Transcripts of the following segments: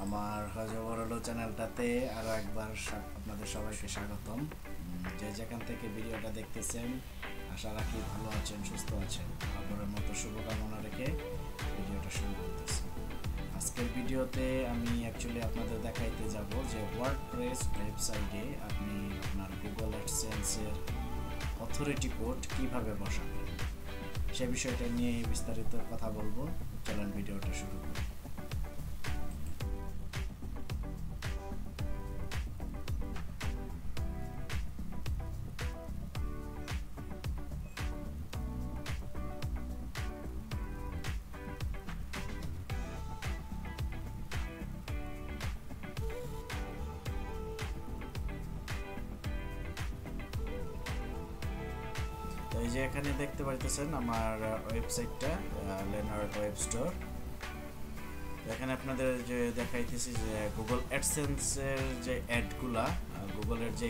আমার হজবরলো চ্যানেলটাতে আরও একবার আপনাদের সবাইকে স্বাগতম। যে যেখান থেকে ভিডিওটা দেখতেছেন আশা রাখি ভালো আছেন, সুস্থ আছেন। আপনার মতো শুভকামনা রেখে ভিডিওটা শুরু করতেছি। আজকের ভিডিওতে আমি অ্যাকচুয়ালি আপনাদের দেখাইতে যাব যে ওয়ার্ডপ্রেস ওয়েবসাইটে আপনি আপনার গুগল অ্যাডসেন্সের অথরিটি কোড কীভাবে বসাবেন সে বিষয়টা নিয়ে বিস্তারিত কথা বলবো। চলেন ভিডিওটা শুরু করি। তো এই যে এখানে দেখতে পাইতেছেন আমার ওয়েবসাইটটা লেনার্ড ওয়েব স্টোর। এখানে আপনাদের যে দেখাইতেছি যে গুগল অ্যাডসেন্সের যে অ্যাডগুলা, গুগলের যে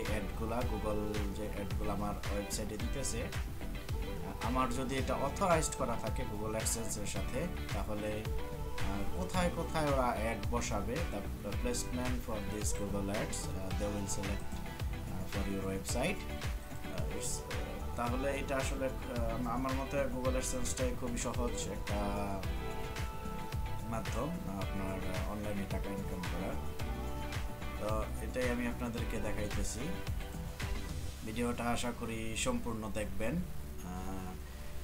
অ্যাডগুলা আমার ওয়েবসাইটে দিতেছে, আমার যদি এটা অথরাইজড করা থাকে গুগল অ্যাডসেন্সের সাথে, তাহলে কোথায় কোথায় ওরা অ্যাড বসাবে, the placement for this Google ads they will select for your website. তাহলে এটা আসলে আমার মতে গুগল অ্যাডসেন্সটাই খুবই সহজ একটা মাধ্যম আপনার অনলাইনে টাকা ইনকাম করার। তো এটাই আমি আপনাদেরকে দেখাইতেছি। ভিডিওটা আশা করি সম্পূর্ণ দেখবেন,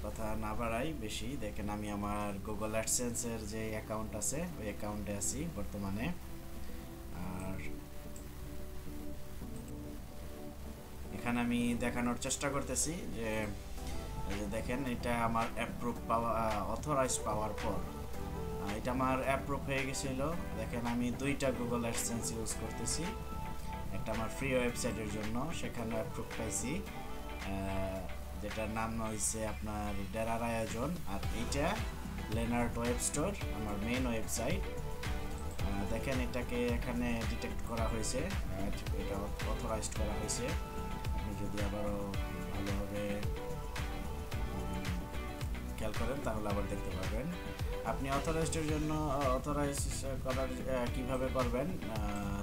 কথা না বাড়াই বেশি। দেখেন আমি আমার গুগল অ্যাডসেন্সের যে অ্যাকাউন্ট আছে ওই অ্যাকাউন্টে আছি বর্তমানে। আর এখানে আমি দেখানোর চেষ্টা করতেছি যে দেখেন এটা আমার অ্যাপ্রুভ পাওয়া, অথরাইজ পাওয়ার পর এটা আমার অ্যাপ্রুভ হয়ে গেছিল। দেখেন আমি দুইটা গুগল অ্যাডসেন্স ইউজ করতেছি, একটা আমার ফ্রি ওয়েবসাইটের জন্য, সেখানে অ্যাপ্রুভ পাইছি, যেটার নাম হয়েছে আপনার ডেরার আয়োজন। আর এইটা লেনার্ড ওয়েব স্টোর, আমার মেইন ওয়েবসাইট। দেখেন এটাকে এখানে ডিটেক্ট করা হয়েছে, এটা অথরাইজড করা হয়েছে। আপনি যদি আবারও ভালোভাবে খেয়াল করেন তাহলে আবার দেখতে পাবেন। আপনি অথরাইজডের জন্য অথরাইজ করার কিভাবে করবেন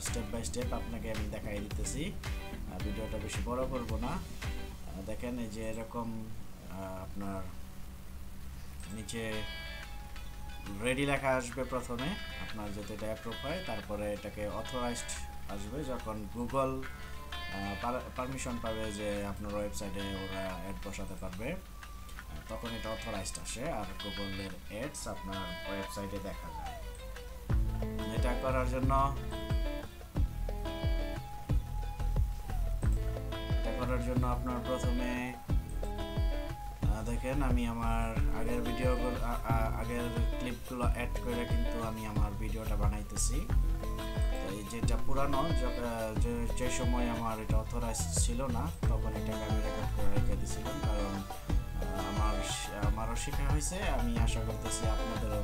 স্টেপ বাই স্টেপ আপনাকে আমি দেখাই দিতেছি। ভিডিওটা বেশি বড় করব না। দেখেন এই যে এরকম আপনার নিচে রেডি লেখা আসবে প্রথমে, আপনার যদি এটা অ্যাপ্রুভ হয়, তারপরে এটাকে অথরাইজড আসবে। যখন গুগল পারমিশন পাবে যে আপনার ওয়েবসাইটে ওরা অ্যাড বসাতে পারবে, তখন এটা অথরাইজড আসে আর গুগলের অ্যাডস আপনার ওয়েবসাইটে দেখা যায়। এটা করার জন্য আপনার প্রথমে দেখেন আমি আমার আগের ক্লিপগুলো অ্যাড করে কিন্তু আমি আমার ভিডিওটা বানাইতেছি। এই যেটা পুরানো, যে সময় আমার এটা অথরাইজ ছিল না, তখন এটাকে আমি রেকর্ড করে রেখে দিয়েছিলাম, কারণ আমারও শেখা হয়েছে। আমি আশা করতেছি আপনাদেরও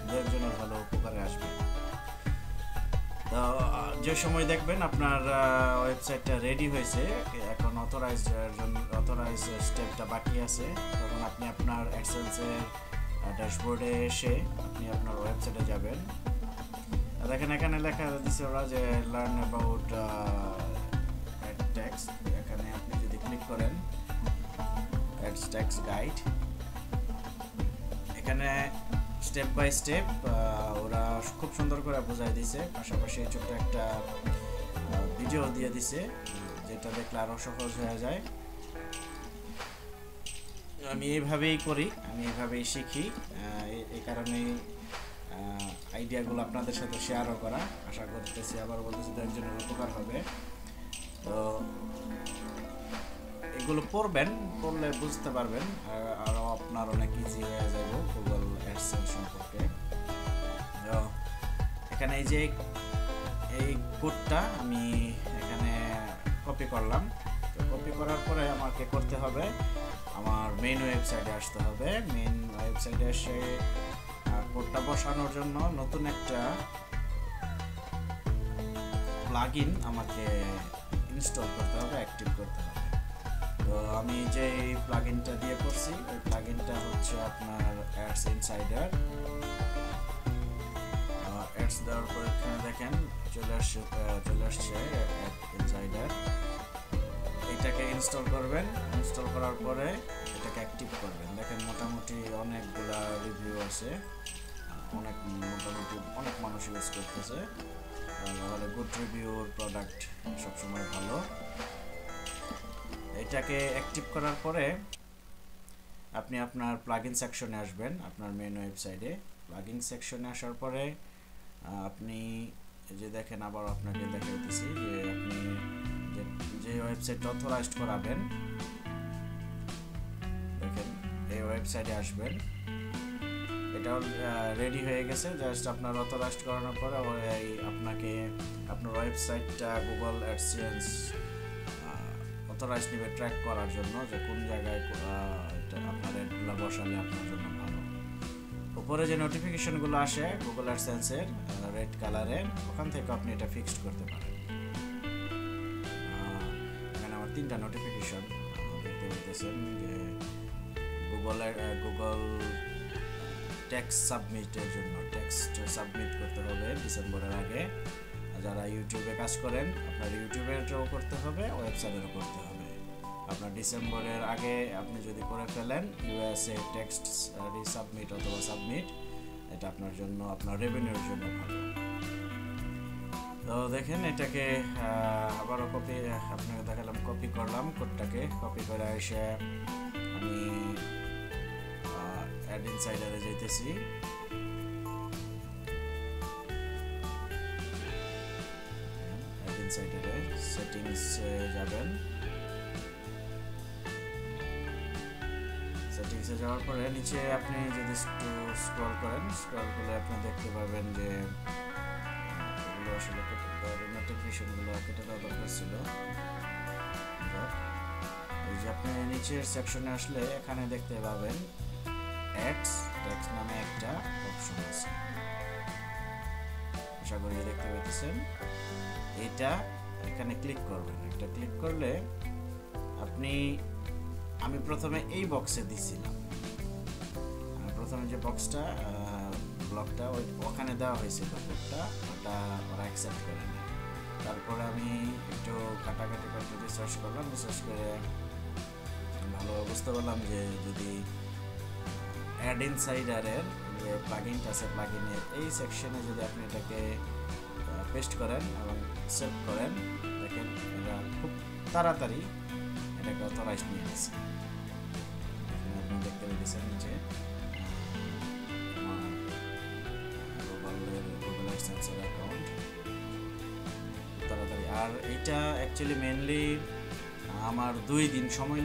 দু একজনের ভালো উপকারে আসবে। তো যে সময় দেখবেন আপনার ওয়েবসাইটটা রেডি হয়েছে, এখন অথরাইজ স্টেপটা বাকি আছে, তখন আপনি আপনার অ্যাডসেন্সের ড্যাশবোর্ডে এসে আপনি আপনার ওয়েবসাইটে যাবেন। দেখেন এখানে লেখা দিচ্ছে ওরা যে লার্ন অ্যাবাউট অ্যাড ট্যাক্স। এখানে আপনি যদি ক্লিক করেন অ্যাডস ট্যাক্স গাইড, এখানে স্টেপ বাই স্টেপ ওরা খুব সুন্দর করে বোঝাই দিছে, পাশাপাশি ছোট্ট একটা ভিডিও দিয়ে দিছে, যেটা দেখলে আরও সহজ হয়ে যায়। আমি এইভাবেই করি, আমি এইভাবেই শিখি, এই কারণেই আইডিয়াগুলো আপনাদের সাথে শেয়ারও করা। আশা করতেছি, আবার বলতেছি, দু একজনের উপকার হবে। তো এগুলো পড়লে বুঝতে পারবেন, আরও আপনার অনেক ইজি হয়ে যাবে গুগল অ্যাডসেন্স সম্পর্কে। এখানে এই যে এই কোডটা আমি এখানে কপি করলাম। তো কপি করার পরে আমাকে করতে হবে আমার মেইন ওয়েবসাইটে আসতে হবে। মেইন ওয়েবসাইটে এসে কোডটা বসানোর জন্য নতুন একটা প্লাগইন আমাকে ইনস্টল করতে হবে, অ্যাক্টিভ করতে হবে। তো আমি যে প্লাগইনটা দিয়ে করছি, ওই প্লাগইনটা হচ্ছে আপনার অ্যাডস ইনসাইডার। অ্যাডস দেওয়ার পর এখানে দেখেন চলে আসছে অ্যাড ইনসাইডার। এটাকে ইনস্টল করবেন, ইনস্টল করার পরে এটাকে অ্যাক্টিভ করবেন। দেখেন মোটামুটি অনেকগুলা রিভিউ আছে, মোটামুটি অনেক মানুষ ইউজ করতেছে। তাহলে গুড রিভিউর প্রোডাক্ট সবসময় ভালো। এটাকে অ্যাক্টিভ করার পরে আপনি আপনার প্লাগইন সেকশনে আসবেন। আপনার মেন ওয়েবসাইটে প্লাগইন সেকশনে আসার পরে আপনি যে দেখেন, আবার আপনাকে দেখাইতেছি যে আপনি যে ওয়েবসাইট অথরাইজড করাবেন, দেখেন এই ওয়েবসাইটে আসবেন। এটা রেডি হয়ে গেছে, জাস্ট আপনার অথরাইজড করানোর পরে আপনাকে আপনার ওয়েবসাইটটা গুগল অ্যাডসেন্স অথরাইজ নেবে ট্র্যাক করার জন্য, যে কোন জায়গায় আপনার অ্যাডগুলো বসালে আপনার জন্য ভালো। উপরে যে নোটিফিকেশনগুলো আসে গুগল অ্যাডসেন্সের রেড কালারের, ওখান থেকে আপনি এটা ফিক্সড করতে পারেন। এখানে আমার 3টা নোটিফিকেশন দেখতে পাচ্ছেন যে গুগল টেক্সট সাবমিটের জন্য, টেক্সট সাবমিট করতে হবে ডিসেম্বরের আগে। যারা ইউটিউবে কাজ করেন আপনার ইউটিউবেরও করতে হবে, ওয়েবসাইটেরও করতে হবে। আপনার ডিসেম্বরের আগে আপনি যদি করে ফেলেন ইউএসএ টেক্সট রিসাবমিট অথবা সাবমিট, এটা আপনার জন্য, আপনার রেভিনিউর জন্য ভালো। তো দেখেন এটাকে আবারও কপি, আপনাকে দেখালাম, কপি করলাম কোডটাকে। কপি করে এসে আমি অ্যাড ইনসাইডারে যাইতেছি। অ্যাড ইনসাইডারে সেটিংসে যাবেন। সেটিংসে যাওয়ার পরে নিচে আপনি যদি একটু স্ক্রল করেন, স্ক্রল করলে আপনি দেখতে পাবেন যে এগুলো আসলে নোটিফিকেশনগুলো কেটে দেওয়া দরকার ছিল। এই যে আপনি নিচের সেকশনে আসলে এখানে দেখতে পাবেন অ্যাডস টেক্সট নামে একটা অপশন আছে, আশা করি দেখতে পাচ্ছেন। এটা এখানে ক্লিক করবেন। এটা ক্লিক করলে আমি প্রথমে এই বক্সে দিছিলাম, প্রথমে যে বক্সটা ব্লকটা ওখানে দেওয়া হয়েছিল কোডটা, ওটা ওরা অ্যাকসেপ্ট করে না। তারপরে আমি একটু কাটাকাটি করতে রিসার্চ করলাম, রিসার্চ করে ভালো বুঝতে পারলাম যে যদি অ্যাড ইনসাইডারের যে প্লাগইনটা আছে, প্লাগইনের এই সেকশনে যদি আপনি এটাকে পেস্ট করেন এবং সেভ করেন, দেখেন এটা খুব তাড়াতাড়ি এটাকে অথরাইজ নিয়ে নিচ্ছে। আপনি দেখতে পেয়েছেন নিচে আমার গুগল অ্যাডসেন্সের অ্যাকাউন্ট তাড়াতাড়ি। আর এটা অ্যাকচুয়ালি মেনলি আমার 2 দিন সময়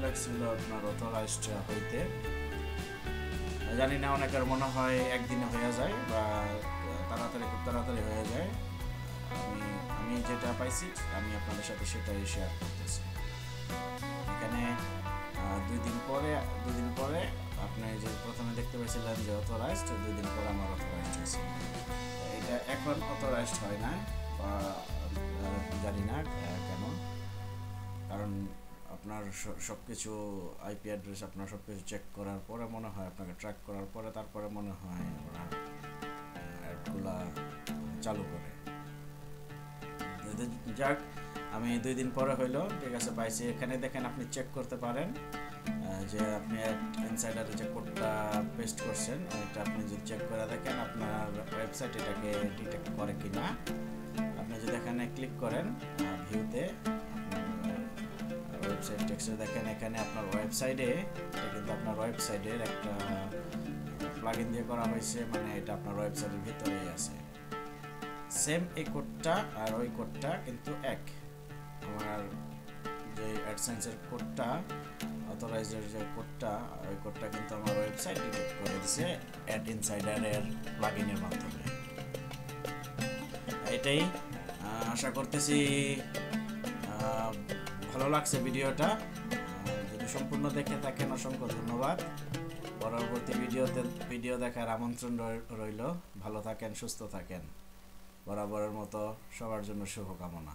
লাগছিল, আপনার অথরাইজড হইতে। জানি না, অনেকের মনে হয় একদিনে হয়ে যায় বা খুব তাড়াতাড়ি হয়ে যায়। আমি যেটা পাইছি আমি আপনাদের সাথে সেটাই শেয়ার করতেছি। এখানে 2 দিন পরে আপনি যে প্রথমে দেখতে পেয়েছিলেন যে অথরাইজড, 2 দিন পরে আমার অথরাইজড হয়েছে। এটা এখন অথরাইজড হয় না, বা জানি না কেন, কারণ আপনার সবকিছু আইপি অ্যাড্রেস আপনার সবকিছু চেক করার পরে মনে হয়, আপনাকে ট্র্যাক করার পরে তারপরে মনে হয় ওরা অ্যাডগুলা চালু করে। যাক, আমি 2 দিন পরে হইলো, ঠিক আছে, পাইছি। এখানে দেখেন আপনি চেক করতে পারেন যে আপনি ইনসাইডারে যে কোডটা পেস্ট করছেন, এটা আপনি যদি চেক করে দেখেন আপনার ওয়েবসাইট এটাকে ডিটেক্ট করে কিনা। আপনি যদি এখানে ক্লিক করেন ভিউতে, ওয়েবসাইট টেক্সটে দেখেন এখানে আপনার ওয়েবসাইটে, এটা কিন্তু আপনার ওয়েবসাইটের একটা প্লাগইন দিয়ে করা হয়েছে, মানে এটা আপনার ওয়েবসাইটের ভিতরেই আছে। সেম এই কোডটা আর ওই কোডটা কিন্তু এক। আমার যে অ্যাডসেন্সের কোডটা, অথরাইজের যে কোডটা, ওই কোডটা কিন্তু আমার ওয়েবসাইট ডিটেক্ট করে দিয়েছে অ্যাড ইনসাইডারের প্লাগইনের মাধ্যমে। এটাই আশা করতেছি ভালো লাগছে ভিডিওটা। যদি সম্পূর্ণ দেখে থাকেন অসংখ্য ধন্যবাদ। পরবর্তী ভিডিও দেখার আমন্ত্রণ রইল। ভালো থাকেন, সুস্থ থাকেন। বরাবরের মতো সবার জন্য শুভকামনা।